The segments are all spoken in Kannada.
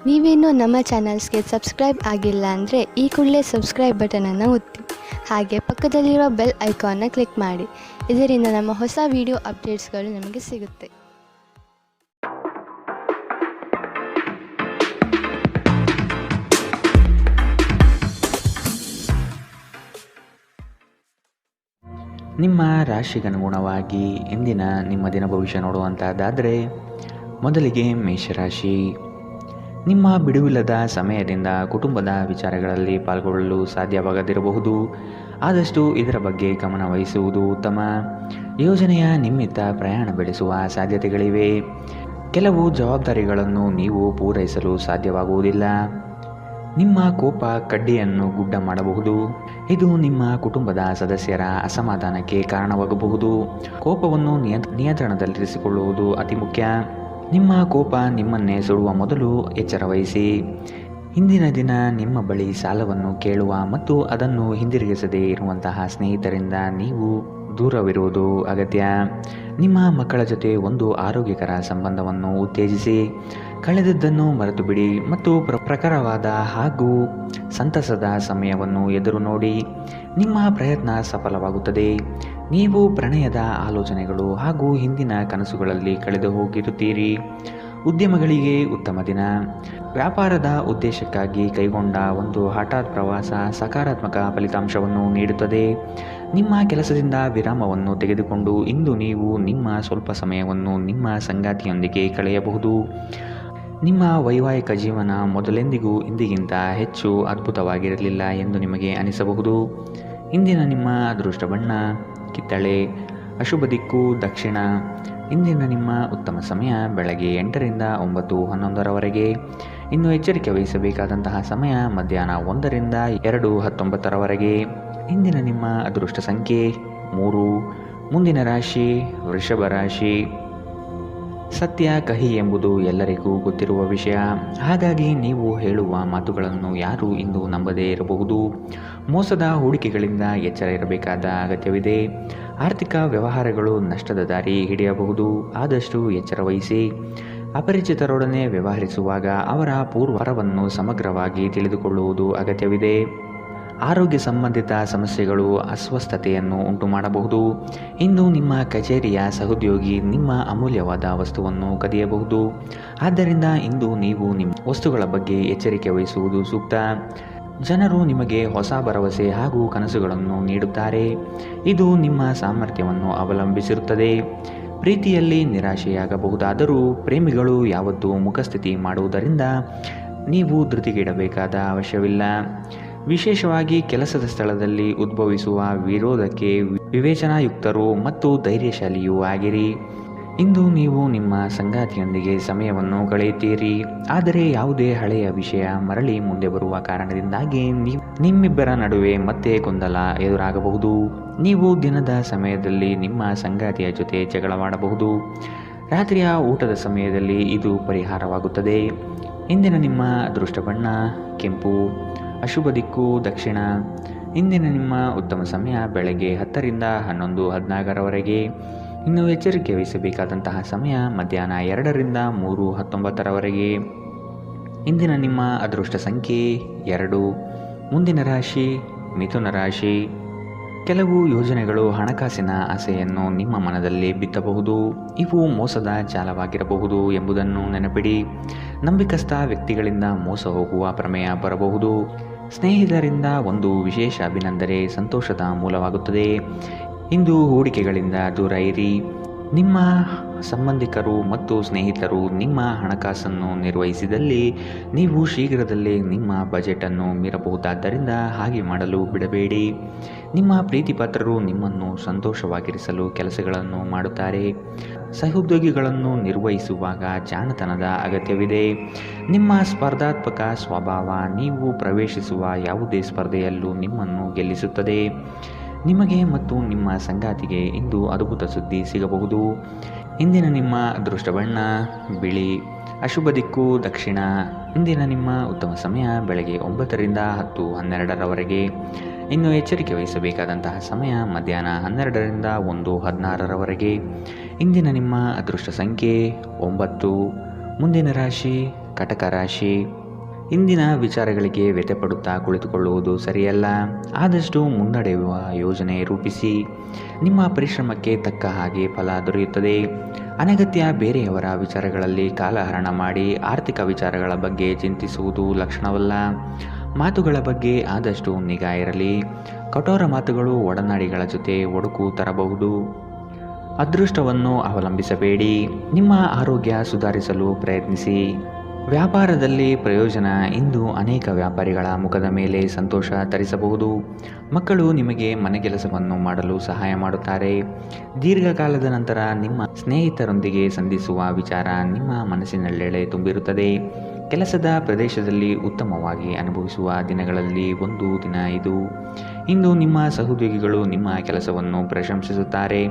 ನೀವೇನೂ ನಮ್ಮ ಚಾನಲ್ಸ್ಗೆ ಸಬ್ಸ್ಕ್ರೈಬ್ ಆಗಿಲ್ಲ ಅಂದರೆ ಈ ಕೂಡಲೇ ಸಬ್ಸ್ಕ್ರೈಬ್ ಬಟನನ್ನು ಒತ್ತಿ ಹಾಗೆ ಪಕ್ಕದಲ್ಲಿರೋ ಬೆಲ್ ಐಕಾನ್ನ ಕ್ಲಿಕ್ ಮಾಡಿ. ಇದರಿಂದ ನಮ್ಮ ಹೊಸ ವಿಡಿಯೋ ಅಪ್ಡೇಟ್ಸ್ಗಳು ನಿಮಗೆ ಸಿಗುತ್ತೆ. ನಿಮ್ಮ ರಾಶಿಗನುಗುಣವಾಗಿ ಇಂದಿನ ನಿಮ್ಮ ದಿನ ಭವಿಷ್ಯ ನೋಡುವಂತಹದ್ದಾದರೆ ಮೊದಲಿಗೆ ಮೇಷರಾಶಿ. ನಿಮ್ಮ ಬಿಡುವಿಲ್ಲದ ಸಮಯದಿಂದ ಕುಟುಂಬದ ವಿಚಾರಗಳಲ್ಲಿ ಪಾಲ್ಗೊಳ್ಳಲು ಸಾಧ್ಯವಾಗದಿರಬಹುದು. ಆದಷ್ಟು ಇದರ ಬಗ್ಗೆ ಗಮನ ವಹಿಸುವುದು ಉತ್ತಮ. ಯೋಜನೆಯ ನಿಮಿತ್ತ ಪ್ರಯಾಣ ಬೆಳೆಸುವ ಸಾಧ್ಯತೆಗಳಿವೆ. ಕೆಲವು ಜವಾಬ್ದಾರಿಗಳನ್ನು ನೀವು ಪೂರೈಸಲು ಸಾಧ್ಯವಾಗುವುದಿಲ್ಲ. ನಿಮ್ಮ ಕೋಪ ಕಡ್ಡಿಯನ್ನು ಗುಡ್ಡ ಮಾಡಬಹುದು. ಇದು ನಿಮ್ಮ ಕುಟುಂಬದ ಸದಸ್ಯರ ಅಸಮಾಧಾನಕ್ಕೆ ಕಾರಣವಾಗಬಹುದು. ಕೋಪವನ್ನು ನಿಯಂತ್ರಣದಲ್ಲಿರಿಸಿಕೊಳ್ಳುವುದು ಅತಿ ಮುಖ್ಯ. ನಿಮ್ಮ ಕೋಪ ನಿಮ್ಮನ್ನೇ ಸುಡುವ ಮೊದಲು ಎಚ್ಚರ ವಹಿಸಿ. ಇಂದಿನ ದಿನ ನಿಮ್ಮ ಬಳಿ ಸಾಲವನ್ನು ಕೇಳುವ ಮತ್ತು ಅದನ್ನು ಹಿಂದಿರುಗಿಸದೇ ಇರುವಂತಹ ಸ್ನೇಹಿತರಿಂದ ನೀವು ದೂರವಿರುವುದು ಅಗತ್ಯ. ನಿಮ್ಮ ಮಕ್ಕಳ ಜೊತೆ ಒಂದು ಆರೋಗ್ಯಕರ ಸಂಬಂಧವನ್ನು ಉತ್ತೇಜಿಸಿ. ಕಳೆದದ್ದನ್ನು ಮರೆತು ಬಿಡಿ ಮತ್ತು ಪ್ರಖರವಾದ ಹಾಗೂ ಸಂತಸದ ಸಮಯವನ್ನು ಎದುರು ನೋಡಿ. ನಿಮ್ಮ ಪ್ರಯತ್ನ ಸಫಲವಾಗುತ್ತದೆ. ನೀವು ಪ್ರಣಯದ ಆಲೋಚನೆಗಳು ಹಾಗೂ ಹಿಂದಿನ ಕನಸುಗಳಲ್ಲಿ ಕಳೆದು ಹೋಗಿರುತ್ತೀರಿ. ಉದ್ಯಮಗಳಿಗೆ ಉತ್ತಮ ದಿನ. ವ್ಯಾಪಾರದ ಉದ್ದೇಶಕ್ಕಾಗಿ ಕೈಗೊಂಡ ಒಂದು ಹಠಾತ್ ಪ್ರವಾಸ ಸಕಾರಾತ್ಮಕ ಫಲಿತಾಂಶವನ್ನು ನೀಡುತ್ತದೆ. ನಿಮ್ಮ ಕೆಲಸದಿಂದ ವಿರಾಮವನ್ನು ತೆಗೆದುಕೊಂಡು ಇಂದು ನೀವು ನಿಮ್ಮ ಸ್ವಲ್ಪ ಸಮಯವನ್ನು ನಿಮ್ಮ ಸಂಗಾತಿಯೊಂದಿಗೆ ಕಳೆಯಬಹುದು. ನಿಮ್ಮ ವೈವಾಹಿಕ ಜೀವನ ಮೊದಲೆಂದಿಗೂ ಇಂದಿಗಿಂತ ಹೆಚ್ಚು ಅದ್ಭುತವಾಗಿರಲಿಲ್ಲ ಎಂದು ನಿಮಗೆ ಅನಿಸಬಹುದು. ಇಂದಿನ ನಿಮ್ಮ ಅದೃಷ್ಟ ಬಣ್ಣ ಕಿತ್ತಳೆ. ಅಶುಭ ದಿಕ್ಕು ದಕ್ಷಿಣ. ಇಂದಿನ ನಿಮ್ಮ ಉತ್ತಮ ಸಮಯ ಬೆಳಗ್ಗೆ 8ರಿಂದ 9:11ರವರೆಗೆ. ಇನ್ನು ಎಚ್ಚರಿಕೆ ವಹಿಸಬೇಕಾದಂತಹ ಸಮಯ ಮಧ್ಯಾಹ್ನ 1ರಿಂದ 2:19ರವರೆಗೆ. ಇಂದಿನ ನಿಮ್ಮ ಅದೃಷ್ಟ ಸಂಖ್ಯೆ 3. ಮುಂದಿನ ರಾಶಿ ವೃಷಭ ರಾಶಿ. ಸತ್ಯ ಕಹಿ ಎಂಬುದು ಎಲ್ಲರಿಗೂ ಗೊತ್ತಿರುವ ವಿಷಯ. ಹಾಗಾಗಿ ನೀವು ಹೇಳುವ ಮಾತುಗಳನ್ನು ಯಾರೂ ಇಂದು ನಂಬದೇ ಇರಬಹುದು. ಮೋಸದ ಹೂಡಿಕೆಗಳಿಂದ ಎಚ್ಚರ ಇರಬೇಕಾದ ಅಗತ್ಯವಿದೆ. ಆರ್ಥಿಕ ವ್ಯವಹಾರಗಳು ನಷ್ಟದ ದಾರಿ ಹಿಡಿಯಬಹುದು. ಆದಷ್ಟು ಎಚ್ಚರ ವಹಿಸಿ. ಅಪರಿಚಿತರೊಡನೆ ವ್ಯವಹರಿಸುವಾಗ ಅವರ ಪೂರ್ವರವನ್ನು ಸಮಗ್ರವಾಗಿ ತಿಳಿದುಕೊಳ್ಳುವುದು ಅಗತ್ಯವಿದೆ. ಆರೋಗ್ಯ ಸಂಬಂಧಿತ ಸಮಸ್ಯೆಗಳು ಅಸ್ವಸ್ಥತೆಯನ್ನು ಉಂಟು ಮಾಡಬಹುದು. ಇಂದು ನಿಮ್ಮ ಕಚೇರಿಯ ಸಹೋದ್ಯೋಗಿ ನಿಮ್ಮ ಅಮೂಲ್ಯವಾದ ವಸ್ತುವನ್ನು ಕದಿಯಬಹುದು. ಆದ್ದರಿಂದ ಇಂದು ನೀವು ನಿಮ್ಮ ವಸ್ತುಗಳ ಬಗ್ಗೆ ಎಚ್ಚರಿಕೆ ವಹಿಸುವುದು ಸೂಕ್ತ. ಜನರು ನಿಮಗೆ ಹೊಸ ಭರವಸೆ ಹಾಗೂ ಕನಸುಗಳನ್ನು ನೀಡುತ್ತಾರೆ. ಇದು ನಿಮ್ಮ ಸಾಮರ್ಥ್ಯವನ್ನು ಅವಲಂಬಿಸಿರುತ್ತದೆ. ಪ್ರೀತಿಯಲ್ಲಿ ನಿರಾಶೆಯಾಗಬಹುದಾದರೂ ಪ್ರೇಮಿಗಳು ಯಾವತ್ತೂ ಮುಖಸ್ಥಿತಿ ಮಾಡುವುದರಿಂದ ನೀವು ಧೃತಿಗೆಡಬೇಕಾದ ಅವಶ್ಯವಿಲ್ಲ. ವಿಶೇಷವಾಗಿ ಕೆಲಸದ ಸ್ಥಳದಲ್ಲಿ ಉದ್ಭವಿಸುವ ವಿರೋಧಕ್ಕೆ ವಿವೇಚನಾಯುಕ್ತರು ಮತ್ತು ಧೈರ್ಯಶಾಲಿಯೂ ಆಗಿರಿ. ಇಂದು ನೀವು ನಿಮ್ಮ ಸಂಗಾತಿಯೊಂದಿಗೆ ಸಮಯವನ್ನು ಕಳೆಯುತ್ತೀರಿ. ಆದರೆ ಯಾವುದೇ ಹಳೆಯ ವಿಷಯ ಮರಳಿ ಮುಂದೆ ಬರುವ ಕಾರಣದಿಂದಾಗಿ ನಿಮ್ಮಿಬ್ಬರ ನಡುವೆ ಮತ್ತೆ ಗೊಂದಲ ಎದುರಾಗಬಹುದು. ನೀವು ದಿನದ ಸಮಯದಲ್ಲಿ ನಿಮ್ಮ ಸಂಗಾತಿಯ ಜೊತೆ ಜಗಳವಾಡಬಹುದು. ರಾತ್ರಿಯ ಊಟದ ಸಮಯದಲ್ಲಿ ಇದು ಪರಿಹಾರವಾಗುತ್ತದೆ. ಇಂದಿನ ನಿಮ್ಮ ಅದೃಷ್ಟ ಬಣ್ಣ ಕೆಂಪು. ಅಶುಭ ದಿಕ್ಕು ದಕ್ಷಿಣ. ಇಂದಿನ ನಿಮ್ಮ ಉತ್ತಮ ಸಮಯ ಬೆಳಗ್ಗೆ 10ರಿಂದ 11:14ರವರೆಗೆ. ಇನ್ನು ಎಚ್ಚರಿಕೆ ವಹಿಸಬೇಕಾದಂತಹ ಸಮಯ ಮಧ್ಯಾಹ್ನ 2ರಿಂದ 3:19ರವರೆಗೆ. ಇಂದಿನ ನಿಮ್ಮ ಅದೃಷ್ಟ ಸಂಖ್ಯೆ 2. ಮುಂದಿನ ರಾಶಿ ಮಿಥುನ ರಾಶಿ. ಕೆಲವು ಯೋಜನೆಗಳು ಹಣಕಾಸಿನ ಆಸೆಯನ್ನು ನಿಮ್ಮ ಮನದಲ್ಲಿ ಬಿತ್ತಬಹುದು. ಇವು ಮೋಸದ ಜಾಲವಾಗಿರಬಹುದು ಎಂಬುದನ್ನು ನೆನಪಿಡಿ. ನಂಬಿಕಸ್ಥ ವ್ಯಕ್ತಿಗಳಿಂದ ಮೋಸ ಹೋಗುವ ಪ್ರಮೇಯ ಬರಬಹುದು. ಸ್ನೇಹಿತರಿಂದ ಒಂದು ವಿಶೇಷ ಅಭಿನಂದನೆ ಸಂತೋಷದ ಮೂಲವಾಗುತ್ತದೆ. ಇಂದು ಹೂಡಿಕೆಗಳಿಂದ ದೂರ ಇರಿ. ನಿಮ್ಮ ಸಂಬಂಧಿಕರು ಮತ್ತು ಸ್ನೇಹಿತರು ನಿಮ್ಮ ಹಣಕಾಸನ್ನು ನಿರ್ವಹಿಸಿದಲ್ಲಿ ನೀವು ಶೀಘ್ರದಲ್ಲೇ ನಿಮ್ಮ ಬಜೆಟನ್ನು ಮೀರಬಹುದಾದ್ದರಿಂದ ಹಾಗೆ ಮಾಡಲು ಬಿಡಬೇಡಿ. ನಿಮ್ಮ ಪ್ರೀತಿಪಾತ್ರರು ನಿಮ್ಮನ್ನು ಸಂತೋಷವಾಗಿರಿಸಲು ಕೆಲಸಗಳನ್ನು ಮಾಡುತ್ತಾರೆ. ಸಹೋದ್ಯೋಗಿಗಳನ್ನು ನಿರ್ವಹಿಸುವಾಗ ಜಾಣತನದ ಅಗತ್ಯವಿದೆ. ನಿಮ್ಮ ಸ್ಪರ್ಧಾತ್ಮಕ ಸ್ವಭಾವ ನೀವು ಪ್ರವೇಶಿಸುವ ಯಾವುದೇ ಸ್ಪರ್ಧೆಯಲ್ಲೂ ನಿಮ್ಮನ್ನು ಗೆಲ್ಲಿಸುತ್ತದೆ. ನಿಮಗೆ ಮತ್ತು ನಿಮ್ಮ ಸಂಗಾತಿಗೆ ಇಂದು ಅದ್ಭುತ ಸುದ್ದಿ ಸಿಗಬಹುದು. ಇಂದಿನ ನಿಮ್ಮ ಅದೃಷ್ಟ ಬಣ್ಣ ಬಿಳಿ. ಅಶುಭ ದಿಕ್ಕು ದಕ್ಷಿಣ. ಇಂದಿನ ನಿಮ್ಮ ಉತ್ತಮ ಸಮಯ ಬೆಳಗ್ಗೆ 9ರಿಂದ 10:12ರವರೆಗೆ. ಇನ್ನು ಎಚ್ಚರಿಕೆ ವಹಿಸಬೇಕಾದಂತಹ ಸಮಯ ಮಧ್ಯಾಹ್ನ 12ರಿಂದ 1:16ರವರೆಗೆ. ಇಂದಿನ ನಿಮ್ಮ ಅದೃಷ್ಟ ಸಂಖ್ಯೆ 9. ಮುಂದಿನ ರಾಶಿ ಕಟಕ ರಾಶಿ. ಇಂದಿನ ವಿಚಾರಗಳಿಗೆ ವ್ಯಥೆಪಡುತ್ತಾ ಕುಳಿತುಕೊಳ್ಳುವುದು ಸರಿಯಲ್ಲ. ಆದಷ್ಟು ಮುನ್ನಡೆಯುವ ಯೋಜನೆ ರೂಪಿಸಿ. ನಿಮ್ಮ ಪರಿಶ್ರಮಕ್ಕೆ ತಕ್ಕ ಹಾಗೆ ಫಲ ದೊರೆಯುತ್ತದೆ. ಅನಗತ್ಯ ಬೇರೆಯವರ ವಿಚಾರಗಳಲ್ಲಿ ಕಾಲಹರಣ ಮಾಡಿ ಆರ್ಥಿಕ ವಿಚಾರಗಳ ಬಗ್ಗೆ ಚಿಂತಿಸುವುದು ಲಕ್ಷಣವಲ್ಲ. ಮಾತುಗಳ ಬಗ್ಗೆ ಆದಷ್ಟು ನಿಗಾ ಇರಲಿ. ಕಠೋರ ಮಾತುಗಳು ಒಡನಾಡಿಗಳ ಜೊತೆ ಒಡುಕು ತರಬಹುದು. ಅದೃಷ್ಟವನ್ನು ಅವಲಂಬಿಸಬೇಡಿ. ನಿಮ್ಮ ಆರೋಗ್ಯ ಸುಧಾರಿಸಲು ಪ್ರಯತ್ನಿಸಿ. ವ್ಯಾಪಾರದಲ್ಲಿ ಪ್ರಯೋಜನ. ಇಂದು ಅನೇಕ ವ್ಯಾಪಾರಿಗಳ ಮುಖದ ಮೇಲೆ ಸಂತೋಷ ತರಿಸಬಹುದು. ಮಕ್ಕಳು ನಿಮಗೆ ಮನೆಗೆಲಸವನ್ನು ಮಾಡಲು ಸಹಾಯ ಮಾಡುತ್ತಾರೆ. ದೀರ್ಘಕಾಲದ ನಂತರ ನಿಮ್ಮ ಸ್ನೇಹಿತರೊಂದಿಗೆ ಸಂಧಿಸುವ ವಿಚಾರ ನಿಮ್ಮ ಮನಸ್ಸಿನಲ್ಲೆಡೆ ತುಂಬಿರುತ್ತದೆ. ಕೆಲಸದ ಪ್ರದೇಶದಲ್ಲಿ ಉತ್ತಮವಾಗಿ ಅನುಭವಿಸುವ ದಿನಗಳಲ್ಲಿ ಒಂದು ದಿನ ಇದು. ಇಂದು ನಿಮ್ಮ ಸಹೋದ್ಯೋಗಿಗಳು ನಿಮ್ಮ ಕೆಲಸವನ್ನು ಪ್ರಶಂಸಿಸುತ್ತಾರೆ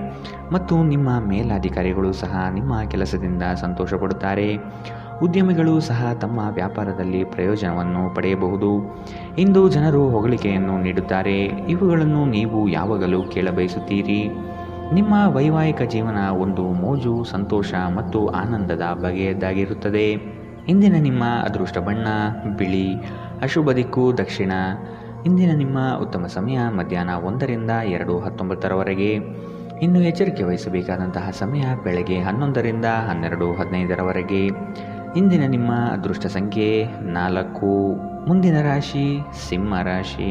ಮತ್ತು ನಿಮ್ಮ ಮೇಲಾಧಿಕಾರಿಗಳು ಸಹ ನಿಮ್ಮ ಕೆಲಸದಿಂದ ಸಂತೋಷಪಡುತ್ತಾರೆ. ಉದ್ಯಮಿಗಳು ಸಹ ತಮ್ಮ ವ್ಯಾಪಾರದಲ್ಲಿ ಪ್ರಯೋಜನವನ್ನು ಪಡೆಯಬಹುದು. ಇಂದು ಜನರು ಹೊಗಳಿಕೆಯನ್ನು ನೀಡುತ್ತಾರೆ. ಇವುಗಳನ್ನು ನೀವು ಯಾವಾಗಲೂ ಕೇಳಬಯಸುತ್ತೀರಿ. ನಿಮ್ಮ ವೈವಾಹಿಕ ಜೀವನ ಒಂದು ಮೋಜು, ಸಂತೋಷ ಮತ್ತು ಆನಂದದ ಬಗೆಯದ್ದಾಗಿರುತ್ತದೆ. ಇಂದಿನ ನಿಮ್ಮ ಅದೃಷ್ಟ ಬಣ್ಣ ಬಿಳಿ. ಅಶುಭ ದಿಕ್ಕು ದಕ್ಷಿಣ. ಇಂದಿನ ನಿಮ್ಮ ಉತ್ತಮ ಸಮಯ ಮಧ್ಯಾಹ್ನ 1ರಿಂದ 2:19 ಇನ್ನು ಎಚ್ಚರಿಕೆ ವಹಿಸಬೇಕಾದಂತಹ ಸಮಯ ಬೆಳಗ್ಗೆ 11ರಿಂದ 12:15 ಇಂದಿನ ನಿಮ್ಮ ಅದೃಷ್ಟ ಸಂಖ್ಯೆ 4. ಮುಂದಿನ ರಾಶಿ ಸಿಂಹ ರಾಶಿ.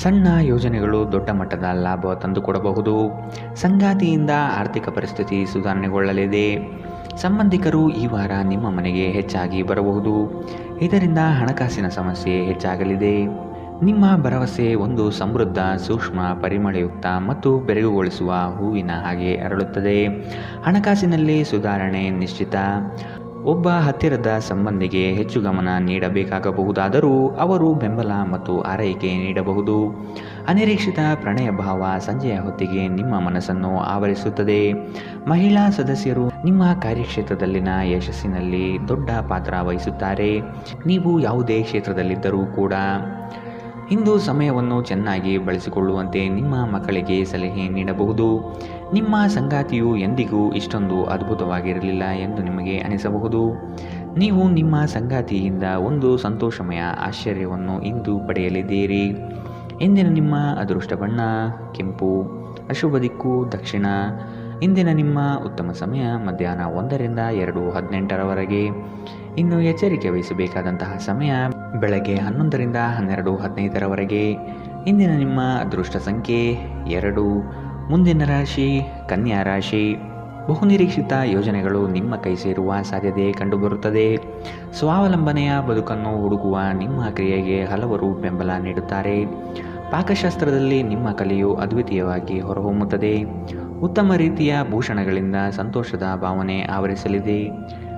ಸಣ್ಣ ಯೋಜನೆಗಳು ದೊಡ್ಡ ಮಟ್ಟದ ಲಾಭ ತಂದುಕೊಡಬಹುದು. ಸಂಗಾತಿಯಿಂದ ಆರ್ಥಿಕ ಪರಿಸ್ಥಿತಿ ಸುಧಾರಣೆಗೊಳ್ಳಲಿದೆ. ಸಂಬಂಧಿಕರು ಈ ವಾರ ನಿಮ್ಮ ಮನೆಗೆ ಹೆಚ್ಚಾಗಿ ಬರಬಹುದು. ಇದರಿಂದ ಹಣಕಾಸಿನ ಸಮಸ್ಯೆ ಹೆಚ್ಚಾಗಲಿದೆ. ನಿಮ್ಮ ಭರವಸೆ ಒಂದು ಸಮೃದ್ಧ, ಸೂಕ್ಷ್ಮ, ಪರಿಮಳಯುಕ್ತ ಮತ್ತು ಬೆರಗುಗೊಳಿಸುವ ಹೂವಿನ ಹಾಗೆ ಅರಳುತ್ತದೆ. ಹಣಕಾಸಿನಲ್ಲಿ ಸುಧಾರಣೆ ನಿಶ್ಚಿತ. ಒಬ್ಬ ಹತ್ತಿರದ ಸಂಬಂಧಿಗೆ ಹೆಚ್ಚು ಗಮನ ನೀಡಬೇಕಾಗಬಹುದಾದರೂ ಅವರು ಬೆಂಬಲ ಮತ್ತು ಆರೈಕೆ ನೀಡಬಹುದು. ಅನಿರೀಕ್ಷಿತ ಪ್ರಣಯ ಭಾವ ಸಂಜೆಯ ಹೊತ್ತಿಗೆ ನಿಮ್ಮ ಮನಸ್ಸನ್ನು ಆವರಿಸುತ್ತದೆ. ಮಹಿಳಾ ಸದಸ್ಯರು ನಿಮ್ಮ ಕಾರ್ಯಕ್ಷೇತ್ರದಲ್ಲಿನ ಯಶಸ್ಸಿನಲ್ಲಿ ದೊಡ್ಡ ಪಾತ್ರ ವಹಿಸುತ್ತಾರೆ. ನೀವು ಯಾವುದೇ ಕ್ಷೇತ್ರದಲ್ಲಿದ್ದರೂ ಕೂಡ ಇಂದು ಸಮಯವನ್ನು ಚೆನ್ನಾಗಿ ಬಳಸಿಕೊಳ್ಳುವಂತೆ ನಿಮ್ಮ ಮಕ್ಕಳಿಗೆ ಸಲಹೆ ನೀಡಬಹುದು. ನಿಮ್ಮ ಸಂಗಾತಿಯು ಎಂದಿಗೂ ಇಷ್ಟೊಂದು ಅದ್ಭುತವಾಗಿರಲಿಲ್ಲ ಎಂದು ನಿಮಗೆ ಅನಿಸಬಹುದು. ನೀವು ನಿಮ್ಮ ಸಂಗಾತಿಯಿಂದ ಒಂದು ಸಂತೋಷಮಯ ಆಶ್ಚರ್ಯವನ್ನು ಇಂದು ಪಡೆಯಲಿದ್ದೀರಿ. ಇಂದಿನ ನಿಮ್ಮ ಅದೃಷ್ಟ ಬಣ್ಣ ಕೆಂಪು. ಅಶುಭ ದಿಕ್ಕು ದಕ್ಷಿಣ. ಇಂದಿನ ನಿಮ್ಮ ಉತ್ತಮ ಸಮಯ ಮಧ್ಯಾಹ್ನ 1ರಿಂದ 2:18 ಇನ್ನು ಎಚ್ಚರಿಕೆ ವಹಿಸಬೇಕಾದಂತಹ ಸಮಯ ಬೆಳಗ್ಗೆ 11ರಿಂದ 12:15 ಇಂದಿನ ನಿಮ್ಮ ಅದೃಷ್ಟ ಸಂಖ್ಯೆ 2. ಮುಂದಿನ ರಾಶಿ ಕನ್ಯಾ ರಾಶಿ. ಬಹುನಿರೀಕ್ಷಿತ ಯೋಜನೆಗಳು ನಿಮ್ಮ ಕೈ ಸೇರುವ ಸಾಧ್ಯತೆ ಕಂಡುಬರುತ್ತದೆ. ಸ್ವಾವಲಂಬನೆಯ ಬದುಕನ್ನು ಹುಡುಕುವ ನಿಮ್ಮ ಕ್ರಿಯೆಗೆ ಹಲವರು ಬೆಂಬಲ ನೀಡುತ್ತಾರೆ. ಪಾಕಶಾಸ್ತ್ರದಲ್ಲಿ ನಿಮ್ಮ ಕಲೆಯು ಅದ್ವಿತೀಯವಾಗಿ ಹೊರಹೊಮ್ಮುತ್ತದೆ. ಉತ್ತಮ ರೀತಿಯ ಭೂಷಣಗಳಿಂದ ಸಂತೋಷದ ಭಾವನೆ ಆವರಿಸಲಿದೆ.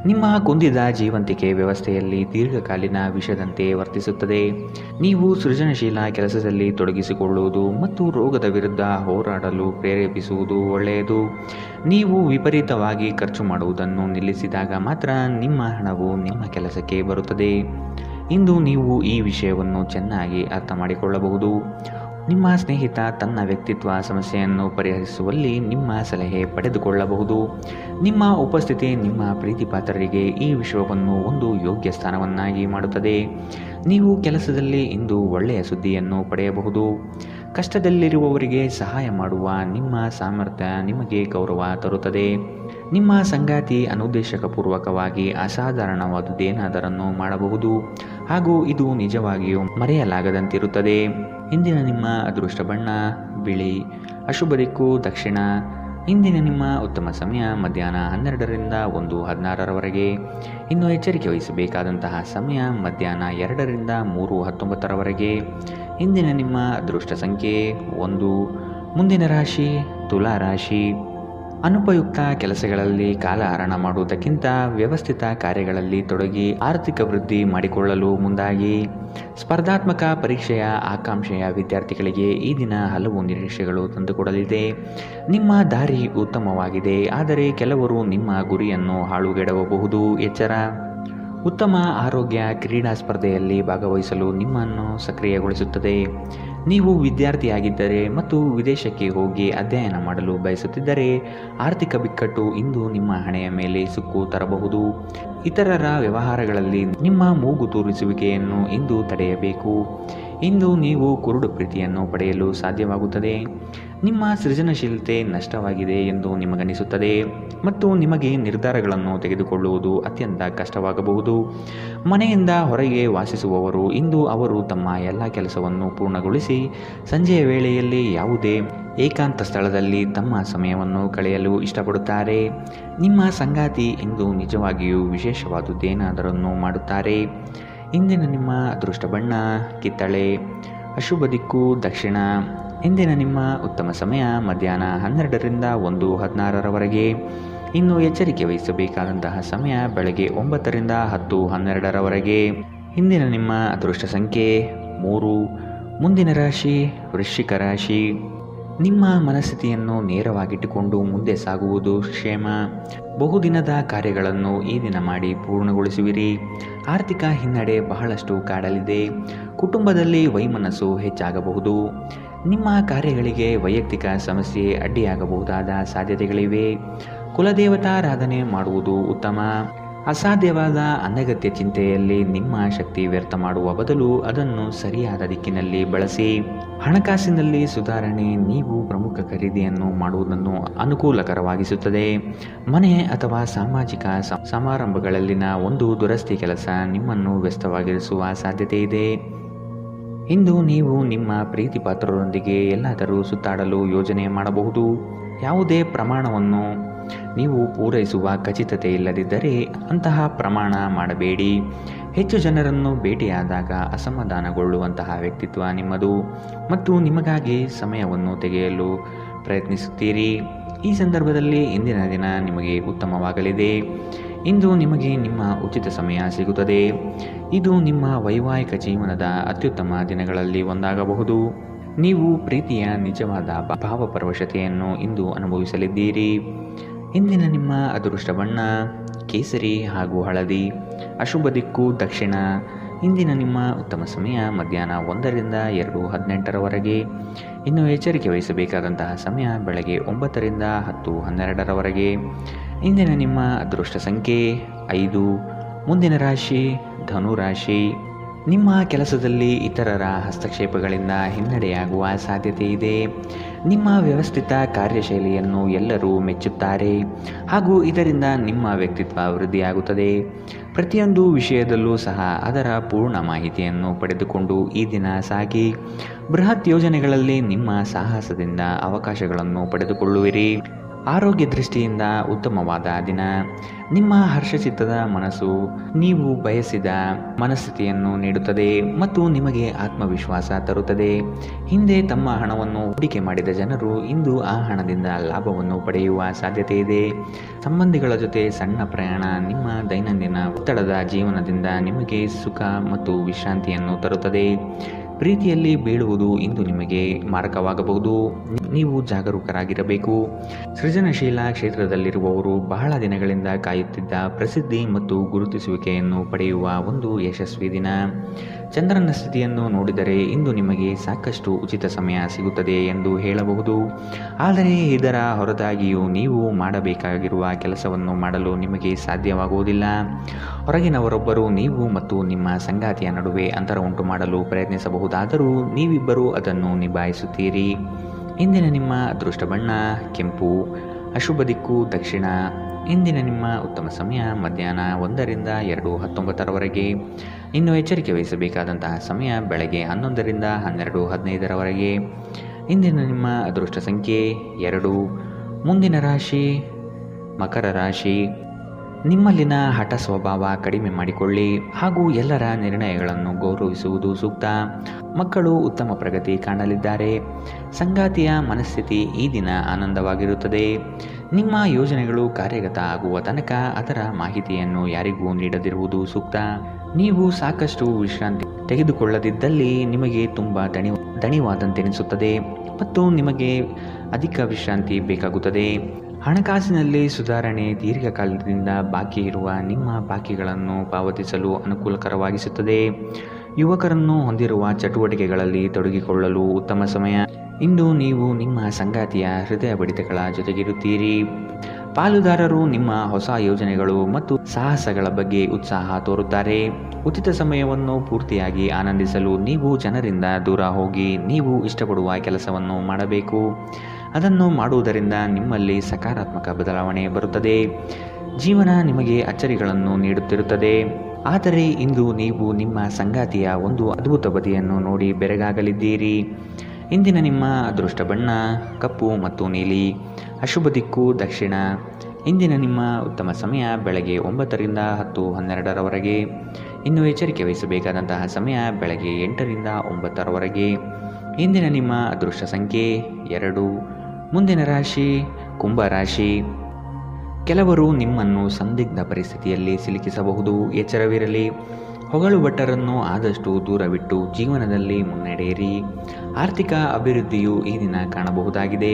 ನಿಮ್ಮ ಕುಂದಿದ ಜೀವಂತಿಕೆ ವ್ಯವಸ್ಥೆಯಲ್ಲಿ ದೀರ್ಘಕಾಲೀನ ವಿಷದಂತೆ ವರ್ತಿಸುತ್ತದೆ. ನೀವು ಸೃಜನಶೀಲ ಕೆಲಸದಲ್ಲಿ ತೊಡಗಿಸಿಕೊಳ್ಳುವುದು ಮತ್ತು ರೋಗದ ವಿರುದ್ಧ ಹೋರಾಡಲು ಪ್ರೇರೇಪಿಸುವುದು ಒಳ್ಳೆಯದು. ನೀವು ವಿಪರೀತವಾಗಿ ಖರ್ಚು ಮಾಡುವುದನ್ನು ನಿಲ್ಲಿಸಿದಾಗ ಮಾತ್ರ ನಿಮ್ಮ ಹಣವು ನಿಮ್ಮ ಕೆಲಸಕ್ಕೆ ಬರುತ್ತದೆ. ಇಂದು ನೀವು ಈ ವಿಷಯವನ್ನು ಚೆನ್ನಾಗಿ ಅರ್ಥ ಮಾಡಿಕೊಳ್ಳಬಹುದು. ನಿಮ್ಮ ಸ್ನೇಹಿತ ತನ್ನ ವ್ಯಕ್ತಿತ್ವ ಸಮಸ್ಯೆಯನ್ನು ಪರಿಹರಿಸುವಲ್ಲಿ ನಿಮ್ಮ ಸಲಹೆ ಪಡೆದುಕೊಳ್ಳಬಹುದು. ನಿಮ್ಮ ಉಪಸ್ಥಿತಿ ನಿಮ್ಮ ಪ್ರೀತಿಪಾತ್ರರಿಗೆ ಈ ವಿಷಯವನ್ನು ಒಂದು ಯೋಗ್ಯ ಸ್ಥಾನವನ್ನಾಗಿ ಮಾಡುತ್ತದೆ. ನೀವು ಕೆಲಸದಲ್ಲಿ ಇಂದು ಒಳ್ಳೆಯ ಸುದ್ದಿಯನ್ನು ಪಡೆಯಬಹುದು. ಕಷ್ಟದಲ್ಲಿರುವವರಿಗೆ ಸಹಾಯ ಮಾಡುವ ನಿಮ್ಮ ಸಾಮರ್ಥ್ಯ ನಿಮಗೆ ಗೌರವ ತರುತ್ತದೆ. ನಿಮ್ಮ ಸಂಗಾತಿ ಅನುದ್ದೇಶಪೂರ್ವಕವಾಗಿ ಅಸಾಧಾರಣವಾದುದೇನಾದರನ್ನು ಮಾಡಬಹುದು ಹಾಗೂ ಇದು ನಿಜವಾಗಿಯೂ ಮರೆಯಲಾಗದಂತಿರುತ್ತದೆ. ಇಂದಿನ ನಿಮ್ಮ ಅದೃಷ್ಟ ಬಣ್ಣ ಬಿಳಿ. ಅಶುಭ ದಿಕ್ಕು ದಕ್ಷಿಣ. ಇಂದಿನ ನಿಮ್ಮ ಉತ್ತಮ ಸಮಯ ಮಧ್ಯಾಹ್ನ 12ರಿಂದ 1:16 ಇನ್ನು ಎಚ್ಚರಿಕೆ ವಹಿಸಬೇಕಾದಂತಹ ಸಮಯ ಮಧ್ಯಾಹ್ನ 2ರಿಂದ 3:19 ಇಂದಿನ ನಿಮ್ಮ ಅದೃಷ್ಟ ಸಂಖ್ಯೆ 1. ಮುಂದಿನ ರಾಶಿ ತುಲಾ ರಾಶಿ. ಅನುಪಯುಕ್ತ ಕೆಲಸಗಳಲ್ಲಿ ಕಾಲಹರಣ ಮಾಡುವುದಕ್ಕಿಂತ ವ್ಯವಸ್ಥಿತ ಕಾರ್ಯಗಳಲ್ಲಿ ತೊಡಗಿ ಆರ್ಥಿಕ ವೃದ್ಧಿ ಮಾಡಿಕೊಳ್ಳಲು ಮುಂದಾಗಿ. ಸ್ಪರ್ಧಾತ್ಮಕ ಪರೀಕ್ಷೆಯ ಆಕಾಂಕ್ಷೆಯ ವಿದ್ಯಾರ್ಥಿಗಳಿಗೆ ಈ ದಿನ ಹಲವು ನಿರೀಕ್ಷೆಗಳು ತಂದುಕೊಡಲಿದೆ. ನಿಮ್ಮ ದಾರಿ ಉತ್ತಮವಾಗಿದೆ, ಆದರೆ ಕೆಲವರು ನಿಮ್ಮ ಗುರಿಯನ್ನು ಹಾಳುಗೆಡವಬಹುದು. ಎಚ್ಚರ. ಉತ್ತಮ ಆರೋಗ್ಯ ಕ್ರೀಡಾ ಸ್ಪರ್ಧೆಯಲ್ಲಿ ಭಾಗವಹಿಸಲು ನಿಮ್ಮನ್ನು ಸಕ್ರಿಯಗೊಳಿಸುತ್ತದೆ. ನೀವು ವಿದ್ಯಾರ್ಥಿಯಾಗಿದ್ದರೆ ಮತ್ತು ವಿದೇಶಕ್ಕೆ ಹೋಗಿ ಅಧ್ಯಯನ ಮಾಡಲು ಬಯಸುತ್ತಿದ್ದರೆ ಆರ್ಥಿಕ ಬಿಕ್ಕಟ್ಟು ಇಂದು ನಿಮ್ಮ ಹಣೆಯ ಮೇಲೆ ಸುಕ್ಕು ತರಬಹುದು. ಇತರರ ವ್ಯವಹಾರಗಳಲ್ಲಿ ನಿಮ್ಮ ಮೂಗು ತೂರಿಸುವಿಕೆಯನ್ನು ಇಂದು ತಡೆಯಬೇಕು. ಇಂದು ನೀವು ಕುರುಡು ಪ್ರೀತಿಯನ್ನು ಪಡೆಯಲು ಸಾಧ್ಯವಾಗುತ್ತದೆ. ನಿಮ್ಮ ಸೃಜನಶೀಲತೆ ನಷ್ಟವಾಗಿದೆ ಎಂದು ನಿಮಗನಿಸುತ್ತದೆ ಮತ್ತು ನಿಮಗೆ ನಿರ್ಧಾರಗಳನ್ನು ತೆಗೆದುಕೊಳ್ಳುವುದು ಅತ್ಯಂತ ಕಷ್ಟವಾಗಬಹುದು. ಮನೆಯಿಂದ ಹೊರಗೆ ವಾಸಿಸುವವರು ಇಂದು ಅವರು ತಮ್ಮ ಎಲ್ಲ ಕೆಲಸವನ್ನು ಪೂರ್ಣಗೊಳಿಸಿ ಸಂಜೆಯ ವೇಳೆಯಲ್ಲಿ ಯಾವುದೇ ಏಕಾಂತ ಸ್ಥಳದಲ್ಲಿ ತಮ್ಮ ಸಮಯವನ್ನು ಕಳೆಯಲು ಇಷ್ಟಪಡುತ್ತಾರೆ. ನಿಮ್ಮ ಸಂಗಾತಿ ಇಂದು ನಿಜವಾಗಿಯೂ ವಿಶೇಷವಾದುದೇನಾದರನ್ನು ಮಾಡುತ್ತಾರೆ. ಇಂದಿನ ನಿಮ್ಮ ಅದೃಷ್ಟ ಬಣ್ಣ ಕಿತ್ತಳೆ. ಅಶುಭ ದಿಕ್ಕು ದಕ್ಷಿಣ. ಇಂದಿನ ನಿಮ್ಮ ಉತ್ತಮ ಸಮಯ ಮಧ್ಯಾಹ್ನ 12ರಿಂದ 1:16ರವರೆಗೆ. ಇನ್ನು ಎಚ್ಚರಿಕೆ ವಹಿಸಬೇಕಾದಂತಹ ಸಮಯ ಬೆಳಗ್ಗೆ 9ರಿಂದ 10:12ರವರೆಗೆ. ಇಂದಿನ ನಿಮ್ಮ ಅದೃಷ್ಟ ಸಂಖ್ಯೆ 3. ಮುಂದಿನ ರಾಶಿ ವೃಶ್ಚಿಕ ರಾಶಿ. ನಿಮ್ಮ ಮನಸ್ಥಿತಿಯನ್ನು ನೇರವಾಗಿಟ್ಟುಕೊಂಡು ಮುಂದೆ ಸಾಗುವುದು ಕ್ಷೇಮ. ಬಹುದಿನದ ಕಾರ್ಯಗಳನ್ನು ಈ ದಿನ ಮಾಡಿ ಪೂರ್ಣಗೊಳಿಸುವಿರಿ. ಆರ್ಥಿಕ ಹಿನ್ನಡೆ ಬಹಳಷ್ಟು ಕಾಡಲಿದೆ. ಕುಟುಂಬದಲ್ಲಿ ವೈಮನಸ್ಸು ಹೆಚ್ಚಾಗಬಹುದು. ನಿಮ್ಮ ಕಾರ್ಯಗಳಿಗೆ ವೈಯಕ್ತಿಕ ಸಮಸ್ಯೆ ಅಡ್ಡಿಯಾಗಬಹುದಾದ ಸಾಧ್ಯತೆಗಳಿವೆ. ಕುಲದೇವತಾರಾಧನೆ ಮಾಡುವುದು ಉತ್ತಮ. ಅಸಾಧ್ಯವಾದ ಅನಗತ್ಯ ಚಿಂತೆಯಲ್ಲಿ ನಿಮ್ಮ ಶಕ್ತಿ ವ್ಯರ್ಥ ಮಾಡುವ ಬದಲು ಅದನ್ನು ಸರಿಯಾದ ದಿಕ್ಕಿನಲ್ಲಿ ಬಳಸಿ. ಹಣಕಾಸಿನಲ್ಲಿ ಸುಧಾರಣೆ ನೀವು ಪ್ರಮುಖ ಖರೀದಿಯನ್ನು ಮಾಡುವುದನ್ನು ಅನುಕೂಲಕರವಾಗಿಸುತ್ತದೆ. ಮನೆ ಅಥವಾ ಸಾಮಾಜಿಕ ಸಮಾರಂಭಗಳಲ್ಲಿನ ಒಂದು ದುರಸ್ತಿ ಕೆಲಸ ನಿಮ್ಮನ್ನು ವ್ಯಸ್ತವಾಗಿರಿಸುವ ಸಾಧ್ಯತೆ ಇದೆ. ಇಂದು ನೀವು ನಿಮ್ಮ ಪ್ರೀತಿ ಪಾತ್ರರೊಂದಿಗೆ ಎಲ್ಲಾದರೂ ಸುತ್ತಾಡಲು ಯೋಜನೆ ಮಾಡಬಹುದು. ಯಾವುದೇ ಪ್ರಮಾಣವನ್ನು ನೀವು ಪೂರೈಸುವ ಖಚಿತತೆ ಇಲ್ಲದಿದ್ದರೆ ಅಂತಹ ಪ್ರಮಾಣ ಮಾಡಬೇಡಿ. ಹೆಚ್ಚು ಜನರನ್ನು ಭೇಟಿಯಾದಾಗ ಅಸಮಾಧಾನಗೊಳ್ಳುವಂತಹ ವ್ಯಕ್ತಿತ್ವ ನಿಮ್ಮದು ಮತ್ತು ನಿಮಗಾಗಿ ಸಮಯವನ್ನು ತೆಗೆಯಲು ಪ್ರಯತ್ನಿಸುತ್ತೀರಿ. ಈ ಸಂದರ್ಭದಲ್ಲಿ ಇಂದಿನ ದಿನ ನಿಮಗೆ ಉತ್ತಮವಾಗಲಿದೆ. ಇಂದು ನಿಮಗೆ ನಿಮ್ಮ ಉಚಿತ ಸಮಯ ಸಿಗುತ್ತದೆ. ಇದು ನಿಮ್ಮ ವೈವಾಹಿಕ ಜೀವನದ ಅತ್ಯುತ್ತಮ ದಿನಗಳಲ್ಲಿ ಒಂದಾಗಬಹುದು. ನೀವು ಪ್ರೀತಿಯ ನಿಜವಾದ ಭಾವಪರವಶತೆಯನ್ನು ಇಂದು ಅನುಭವಿಸಲಿದ್ದೀರಿ. ಇಂದಿನ ನಿಮ್ಮ ಅದೃಷ್ಟ ಬಣ್ಣ ಕೇಸರಿ ಹಾಗೂ ಹಳದಿ. ಅಶುಭ ದಿಕ್ಕು ದಕ್ಷಿಣ. ಇಂದಿನ ನಿಮ್ಮ ಉತ್ತಮ ಸಮಯ ಮಧ್ಯಾಹ್ನ 1ರಿಂದ 2:18ರವರೆಗೆ. ಇನ್ನು ಎಚ್ಚರಿಕೆ ವಹಿಸಬೇಕಾದಂತಹ ಸಮಯ ಬೆಳಗ್ಗೆ 9ರಿಂದ 10:12ರವರೆಗೆ. ಇಂದಿನ ನಿಮ್ಮ ಅದೃಷ್ಟ ಸಂಖ್ಯೆ 5. ಮುಂದಿನ ರಾಶಿ ಧನು ರಾಶಿ. ನಿಮ್ಮ ಕೆಲಸದಲ್ಲಿ ಇತರರ ಹಸ್ತಕ್ಷೇಪಗಳಿಂದ ಹಿನ್ನಡೆಯಾಗುವ ಸಾಧ್ಯತೆ ಇದೆ. ನಿಮ್ಮ ವ್ಯವಸ್ಥಿತ ಕಾರ್ಯಶೈಲಿಯನ್ನು ಎಲ್ಲರೂ ಮೆಚ್ಚುತ್ತಾರೆ ಹಾಗೂ ಇದರಿಂದ ನಿಮ್ಮ ವ್ಯಕ್ತಿತ್ವ ವೃದ್ಧಿಯಾಗುತ್ತದೆ. ಪ್ರತಿಯೊಂದು ವಿಷಯದಲ್ಲೂ ಸಹ ಅದರ ಪೂರ್ಣ ಮಾಹಿತಿಯನ್ನು ಪಡೆದುಕೊಂಡು ಈ ದಿನ ಸಾಗಿ. ಬೃಹತ್ ಯೋಜನೆಗಳಲ್ಲಿ ನಿಮ್ಮ ಸಾಹಸದಿಂದ ಅವಕಾಶಗಳನ್ನು ಪಡೆದುಕೊಳ್ಳುವಿರಿ. ಆರೋಗ್ಯ ದೃಷ್ಟಿಯಿಂದ ಉತ್ತಮವಾದ ದಿನ. ನಿಮ್ಮ ಹರ್ಷಚಿತ್ತದ ಮನಸ್ಸು ನೀವು ಬಯಸಿದ ಮನಸ್ಥಿತಿಯನ್ನು ನೀಡುತ್ತದೆ ಮತ್ತು ನಿಮಗೆ ಆತ್ಮವಿಶ್ವಾಸ ತರುತ್ತದೆ. ಹಿಂದೆ ತಮ್ಮ ಹಣವನ್ನು ಹೂಡಿಕೆ ಮಾಡಿದ ಜನರು ಇಂದು ಆ ಹಣದಿಂದ ಲಾಭವನ್ನು ಪಡೆಯುವ ಸಾಧ್ಯತೆ ಇದೆ. ಸಂಬಂಧಿಗಳ ಜೊತೆ ಸಣ್ಣ ಪ್ರಯಾಣ ನಿಮ್ಮ ದೈನಂದಿನ ಒತ್ತಡದ ಜೀವನದಿಂದ ನಿಮಗೆ ಸುಖ ಮತ್ತು ವಿಶ್ರಾಂತಿಯನ್ನು ತರುತ್ತದೆ. ಪ್ರೀತಿಯಲ್ಲಿ ಬೀಳುವುದು ಇಂದು ನಿಮಗೆ ಮಾರಕವಾಗಬಹುದು. ನೀವು ಜಾಗರೂಕರಾಗಿರಬೇಕು. ಸೃಜನಶೀಲ ಕ್ಷೇತ್ರದಲ್ಲಿರುವವರು ಬಹಳ ದಿನಗಳಿಂದ ಕಾಯುತ್ತಿದ್ದ ಪ್ರಸಿದ್ಧಿ ಮತ್ತು ಗುರುತಿಸುವಿಕೆಯನ್ನು ಪಡೆಯುವ ಒಂದು ಯಶಸ್ವಿ ದಿನ. ಚಂದ್ರನ ಸ್ಥಿತಿಯನ್ನು ನೋಡಿದರೆ ಇಂದು ನಿಮಗೆ ಸಾಕಷ್ಟು ಉಚಿತ ಸಮಯ ಸಿಗುತ್ತದೆ ಎಂದು ಹೇಳಬಹುದು. ಆದರೆ ಇದರ ಹೊರತಾಗಿಯೂ ನೀವು ಮಾಡಬೇಕಾಗಿರುವ ಕೆಲಸವನ್ನು ಮಾಡಲು ನಿಮಗೆ ಸಾಧ್ಯವಾಗುವುದಿಲ್ಲ. ಹೊರಗಿನವರೊಬ್ಬರು ನೀವು ಮತ್ತು ನಿಮ್ಮ ಸಂಗಾತಿಯ ನಡುವೆ ಅಂತರ ಉಂಟು ಮಾಡಲು ಪ್ರಯತ್ನಿಸಬಹುದಾದರೂ ನೀವಿಬ್ಬರೂ ಅದನ್ನು ನಿಭಾಯಿಸುತ್ತೀರಿ. ಇಂದಿನ ನಿಮ್ಮ ಅದೃಷ್ಟ ಬಣ್ಣ ಕೆಂಪು. ಅಶುಭ ದಿಕ್ಕು ದಕ್ಷಿಣ. ಇಂದಿನ ನಿಮ್ಮ ಉತ್ತಮ ಸಮಯ ಮಧ್ಯಾಹ್ನ 1ರಿಂದ 2:19ರವರೆಗೆ. ಇನ್ನು ಎಚ್ಚರಿಕೆ ವಹಿಸಬೇಕಾದಂತಹ ಸಮಯ ಬೆಳಗ್ಗೆ 11ರಿಂದ 12:15ರವರೆಗೆ. ಇಂದಿನ ನಿಮ್ಮ ಅದೃಷ್ಟ ಸಂಖ್ಯೆ 2. ಮುಂದಿನ ರಾಶಿ ಮಕರ ರಾಶಿ. ನಿಮ್ಮಲ್ಲಿನ ಹಠ ಸ್ವಭಾವ ಕಡಿಮೆ ಮಾಡಿಕೊಳ್ಳಿ ಹಾಗೂ ಎಲ್ಲರ ನಿರ್ಣಯಗಳನ್ನು ಗೌರವಿಸುವುದು ಸೂಕ್ತ. ಮಕ್ಕಳು ಉತ್ತಮ ಪ್ರಗತಿ ಕಾಣಲಿದ್ದಾರೆ. ಸಂಗಾತಿಯ ಮನಸ್ಥಿತಿ ಈ ದಿನ ಆನಂದವಾಗಿರುತ್ತದೆ. ನಿಮ್ಮ ಯೋಜನೆಗಳು ಕಾರ್ಯಗತ ಆಗುವ ತನಕ ಅದರ ಮಾಹಿತಿಯನ್ನು ಯಾರಿಗೂ ನೀಡದಿರುವುದು ಸೂಕ್ತ. ನೀವು ಸಾಕಷ್ಟು ವಿಶ್ರಾಂತಿ ತೆಗೆದುಕೊಳ್ಳದಿದ್ದಲ್ಲಿ ನಿಮಗೆ ತುಂಬ ದಣಿವಾದಂತೆನಿಸುತ್ತದೆ ಮತ್ತು ನಿಮಗೆ ಅಧಿಕ ವಿಶ್ರಾಂತಿ ಬೇಕಾಗುತ್ತದೆ. ಹಣಕಾಸಿನಲ್ಲಿ ಸುಧಾರಣೆ ದೀರ್ಘಕಾಲದಿಂದ ಬಾಕಿ ಇರುವ ನಿಮ್ಮ ಬಾಕಿಗಳನ್ನು ಪಾವತಿಸಲು ಅನುಕೂಲಕರವಾಗಿಸುತ್ತದೆ. ಯುವಕರನ್ನು ಹೊಂದಿರುವ ಚಟುವಟಿಕೆಗಳಲ್ಲಿ ತೊಡಗಿಕೊಳ್ಳಲು ಉತ್ತಮ ಸಮಯ. ಇಂದು ನೀವು ನಿಮ್ಮ ಸಂಗಾತಿಯ ಹೃದಯ ಬಡಿತಗಳ ಜೊತೆಗಿರುತ್ತೀರಿ. ಪಾಲುದಾರರು ನಿಮ್ಮ ಹೊಸ ಯೋಜನೆಗಳು ಮತ್ತು ಸಾಹಸಗಳ ಬಗ್ಗೆ ಉತ್ಸಾಹ ತೋರುತ್ತಾರೆ. ಉಚಿತ ಸಮಯವನ್ನು ಪೂರ್ತಿಯಾಗಿ ಆನಂದಿಸಲು ನೀವು ಜನರಿಂದ ದೂರ ಹೋಗಿ ನೀವು ಇಷ್ಟಪಡುವ ಕೆಲಸವನ್ನು ಮಾಡಬೇಕು. ಅದನ್ನು ಮಾಡುವುದರಿಂದ ನಿಮ್ಮಲ್ಲಿ ಸಕಾರಾತ್ಮಕ ಬದಲಾವಣೆ ಬರುತ್ತದೆ. ಜೀವನ ನಿಮಗೆ ಅಚ್ಚರಿಗಳನ್ನು ನೀಡುತ್ತಿರುತ್ತದೆ, ಆದರೆ ಇಂದು ನೀವು ನಿಮ್ಮ ಸಂಗಾತಿಯ ಒಂದು ಅದ್ಭುತ ಬದಿಯನ್ನು ನೋಡಿ ಬೆರಗಾಗಲಿದ್ದೀರಿ. ಇಂದಿನ ನಿಮ್ಮ ಅದೃಷ್ಟ ಬಣ್ಣ ಕಪ್ಪು ಮತ್ತು ನೀಲಿ. ಅಶುಭ ದಿಕ್ಕು ದಕ್ಷಿಣ. ಇಂದಿನ ನಿಮ್ಮ ಉತ್ತಮ ಸಮಯ ಬೆಳಗ್ಗೆ 9ರಿಂದ 10:12ರವರೆಗೆ. ಇನ್ನು ಎಚ್ಚರಿಕೆ ವಹಿಸಬೇಕಾದಂತಹ ಸಮಯ ಬೆಳಗ್ಗೆ 8ರಿಂದ 9ರವರೆಗೆ. ಇಂದಿನ ನಿಮ್ಮ ಅದೃಷ್ಟ ಸಂಖ್ಯೆ 2. ಮುಂದಿನ ರಾಶಿ ಕುಂಭರಾಶಿ. ಕೆಲವರು ನಿಮ್ಮನ್ನು ಸಂದಿಗ್ಧ ಪರಿಸ್ಥಿತಿಯಲ್ಲಿ ಸಿಲುಕಿಸಬಹುದು, ಎಚ್ಚರವಿರಲಿ. ಹೊಗಳು ಭಟ್ಟರನ್ನು ಆದಷ್ಟು ದೂರವಿಟ್ಟು ಜೀವನದಲ್ಲಿ ಮುನ್ನಡೆಯಿರಿ. ಆರ್ಥಿಕ ಅಭಿವೃದ್ಧಿಯು ಈ ದಿನ ಕಾಣಬಹುದಾಗಿದೆ.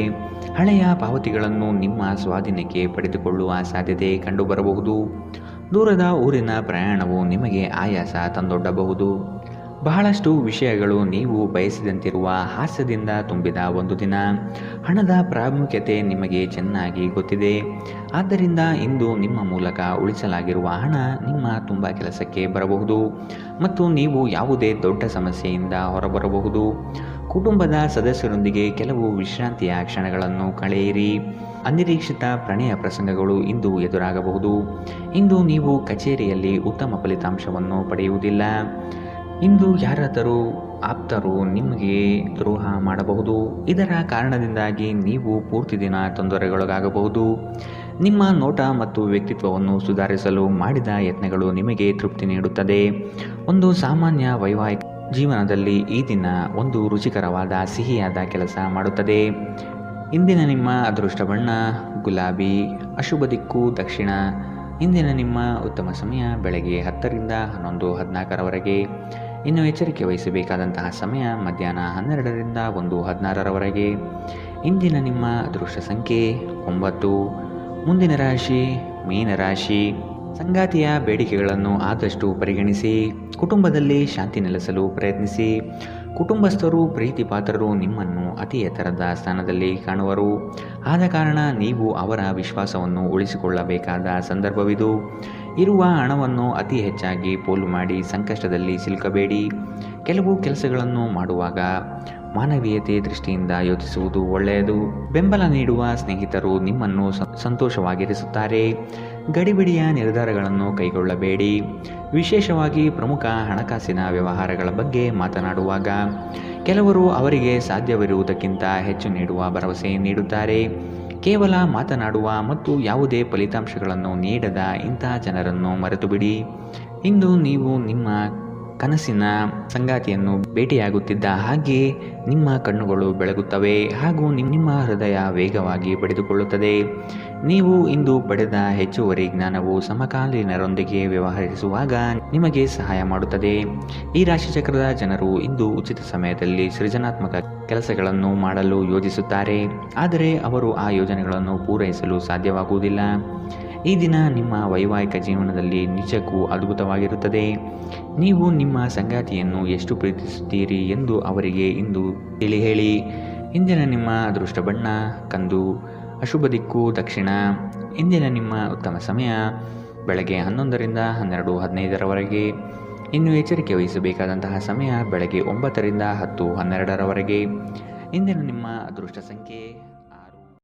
ಹಳೆಯ ಪಾವತಿಗಳನ್ನು ನಿಮ್ಮ ಸ್ವಾಧೀನಕ್ಕೆ ಪಡೆದುಕೊಳ್ಳುವ ಸಾಧ್ಯತೆ ಕಂಡುಬರಬಹುದು. ದೂರದ ಊರಿನ ಪ್ರಯಾಣವು ನಿಮಗೆ ಆಯಾಸ ತಂದೊಡ್ಡಬಹುದು. ಬಹಳಷ್ಟು ವಿಷಯಗಳು ನೀವು ಬಯಸಿದಂತಿರುವ ಹಾಸ್ಯದಿಂದ ತುಂಬಿದ ಒಂದು ದಿನ. ಹಣದ ಪ್ರಾಮುಖ್ಯತೆ ನಿಮಗೆ ಚೆನ್ನಾಗಿ ಗೊತ್ತಿದೆ. ಆದ್ದರಿಂದ ಇಂದು ನಿಮ್ಮ ಮೂಲಕ ಉಳಿಸಲಾಗಿರುವ ಹಣ ನಿಮ್ಮ ತುಂಬ ಕೆಲಸಕ್ಕೆ ಬರಬಹುದು ಮತ್ತು ನೀವು ಯಾವುದೇ ದೊಡ್ಡ ಸಮಸ್ಯೆಯಿಂದ ಹೊರಬರಬಹುದು. ಕುಟುಂಬದ ಸದಸ್ಯರೊಂದಿಗೆ ಕೆಲವು ವಿಶ್ರಾಂತಿಯ ಕ್ಷಣಗಳನ್ನು ಕಳೆಯಿರಿ. ಅನಿರೀಕ್ಷಿತ ಪ್ರಣಯ ಪ್ರಸಂಗಗಳು ಇಂದು ಎದುರಾಗಬಹುದು. ಇಂದು ನೀವು ಕಚೇರಿಯಲ್ಲಿ ಉತ್ತಮ ಫಲಿತಾಂಶವನ್ನು ಪಡೆಯುವುದಿಲ್ಲ. ಇಂದು ಯಾರಾದರೂ ಆಪ್ತರು ನಿಮಗೆ ದ್ರೋಹ ಮಾಡಬಹುದು. ಇದರ ಕಾರಣದಿಂದಾಗಿ ನೀವು ಪೂರ್ತಿ ದಿನ ತೊಂದರೆಗೊಳಗಾಗಬಹುದು. ನಿಮ್ಮ ನೋಟ ಮತ್ತು ವ್ಯಕ್ತಿತ್ವವನ್ನು ಸುಧಾರಿಸಲು ಮಾಡಿದ ಯತ್ನಗಳು ನಿಮಗೆ ತೃಪ್ತಿ ನೀಡುತ್ತದೆ. ಒಂದು ಸಾಮಾನ್ಯ ವೈವಾಹಿಕ ಜೀವನದಲ್ಲಿ ಈ ದಿನ ಒಂದು ರುಚಿಕರವಾದ ಸಿಹಿಯಾದ ಕೆಲಸ ಮಾಡುತ್ತದೆ. ಇಂದಿನ ನಿಮ್ಮ ಅದೃಷ್ಟ ಬಣ್ಣ ಗುಲಾಬಿ. ಅಶುಭ ದಿಕ್ಕು ದಕ್ಷಿಣ. ಇಂದಿನ ನಿಮ್ಮ ಉತ್ತಮ ಸಮಯ ಬೆಳಗ್ಗೆ 10ರಿಂದ 11:14ರವರೆಗೆ. ಇನ್ನು ಎಚ್ಚರಿಕೆ ವಹಿಸಬೇಕಾದಂತಹ ಸಮಯ ಮಧ್ಯಾಹ್ನ 12ರಿಂದ 1:16ರವರೆಗೆ. ಇಂದಿನ ನಿಮ್ಮ ಅದೃಷ್ಟ ಸಂಖ್ಯೆ 9. ಮುಂದಿನ ರಾಶಿ ಮೀನರಾಶಿ. ಸಂಗಾತಿಯ ಬೇಡಿಕೆಗಳನ್ನು ಆದಷ್ಟು ಪರಿಗಣಿಸಿ. ಕುಟುಂಬದಲ್ಲಿ ಶಾಂತಿ ನೆಲೆಸಲು ಪ್ರಯತ್ನಿಸಿ. ಕುಟುಂಬಸ್ಥರು ಪ್ರೀತಿ ಪಾತ್ರರು ನಿಮ್ಮನ್ನು ಅತಿ ಎತ್ತರದ ಸ್ಥಾನದಲ್ಲಿ ಕಾಣುವರು. ಆದ ಕಾರಣ ನೀವು ಅವರ ವಿಶ್ವಾಸವನ್ನು ಉಳಿಸಿಕೊಳ್ಳಬೇಕಾದ ಸಂದರ್ಭವಿದು. ಇರುವ ಹಣವನ್ನು ಅತಿ ಹೆಚ್ಚಾಗಿ ಪೋಲು ಮಾಡಿ ಸಂಕಷ್ಟದಲ್ಲಿ ಸಿಲುಕಬೇಡಿ. ಕೆಲವು ಕೆಲಸಗಳನ್ನು ಮಾಡುವಾಗ ಮಾನವೀಯತೆ ದೃಷ್ಟಿಯಿಂದ ಯೋಚಿಸುವುದು ಒಳ್ಳೆಯದು. ಬೆಂಬಲ ನೀಡುವ ಸ್ನೇಹಿತರು ನಿಮ್ಮನ್ನು ಸಂತೋಷವಾಗಿರಿಸುತ್ತಾರೆ. ಗಡಿಬಿಡಿಯ ನಿರ್ಧಾರಗಳನ್ನು ಕೈಗೊಳ್ಳಬೇಡಿ. ವಿಶೇಷವಾಗಿ ಪ್ರಮುಖ ಹಣಕಾಸಿನ ವ್ಯವಹಾರಗಳ ಬಗ್ಗೆ ಮಾತನಾಡುವಾಗ ಕೆಲವರು ಅವರಿಗೆ ಸಾಧ್ಯವಿರುವುದಕ್ಕಿಂತ ಹೆಚ್ಚು ನೀಡುವ ಭರವಸೆ ನೀಡುತ್ತಾರೆ. ಕೇವಲ ಮಾತನಾಡುವ ಮತ್ತು ಯಾವುದೇ ಫಲಿತಾಂಶಗಳನ್ನು ನೀಡದ ಇಂತಹ ಜನರನ್ನು ಮರೆತುಬಿಡಿ. ಇಂದು ನೀವು ನಿಮ್ಮ ಕನಸಿನ ಸಂಗಾತಿಯನ್ನು ಭೇಟಿಯಾಗುತ್ತಿದ್ದ ಹಾಗೆ ನಿಮ್ಮ ಕಣ್ಣುಗಳು ಬೆಳಗುತ್ತವೆ ಹಾಗೂ ನಿಮ್ಮ ಹೃದಯ ವೇಗವಾಗಿ ಬಡಿದುಕೊಳ್ಳುತ್ತದೆ. ನೀವು ಇಂದು ಪಡೆದ ಹೆಚ್ಚುವರಿ ಜ್ಞಾನವು ಸಮಕಾಲೀನರೊಂದಿಗೆ ವ್ಯವಹರಿಸುವಾಗ ನಿಮಗೆ ಸಹಾಯ ಮಾಡುತ್ತದೆ. ಈ ರಾಶಿಚಕ್ರದ ಜನರು ಇಂದು ಉಚಿತ ಸಮಯದಲ್ಲಿ ಸೃಜನಾತ್ಮಕ ಕೆಲಸಗಳನ್ನು ಮಾಡಲು ಯೋಜಿಸುತ್ತಾರೆ, ಆದರೆ ಅವರು ಆ ಯೋಜನೆಗಳನ್ನು ಪೂರೈಸಲು ಸಾಧ್ಯವಾಗುವುದಿಲ್ಲ. ಈ ದಿನ ನಿಮ್ಮ ವೈವಾಹಿಕ ಜೀವನದಲ್ಲಿ ನಿಜಕ್ಕೂ ಅದ್ಭುತವಾಗಿರುತ್ತದೆ. ನೀವು ನಿಮ್ಮ ಸಂಗಾತಿಯನ್ನು ಎಷ್ಟು ಪ್ರೀತಿಸುತ್ತೀರಿ ಎಂದು ಅವರಿಗೆ ಇಂದು ತಿಳಿ ಹೇಳಿ. ಇಂದಿನ ನಿಮ್ಮ ಅದೃಷ್ಟ ಬಣ್ಣ ಕಂದು. ಅಶುಭ ದಿಕ್ಕು ದಕ್ಷಿಣ. ಇಂದಿನ ನಿಮ್ಮ ಉತ್ತಮ ಸಮಯ ಬೆಳಗ್ಗೆ 11ರಿಂದ 12:15ರವರೆಗೆ. ಇನ್ನು ಎಚ್ಚರಿಕೆ ವಹಿಸಬೇಕಾದಂತಹ ಸಮಯ ಬೆಳಗ್ಗೆ 9ರಿಂದ 10:12ರವರೆಗೆ. ಇಂದಿನ ನಿಮ್ಮ ಅದೃಷ್ಟ ಸಂಖ್ಯೆ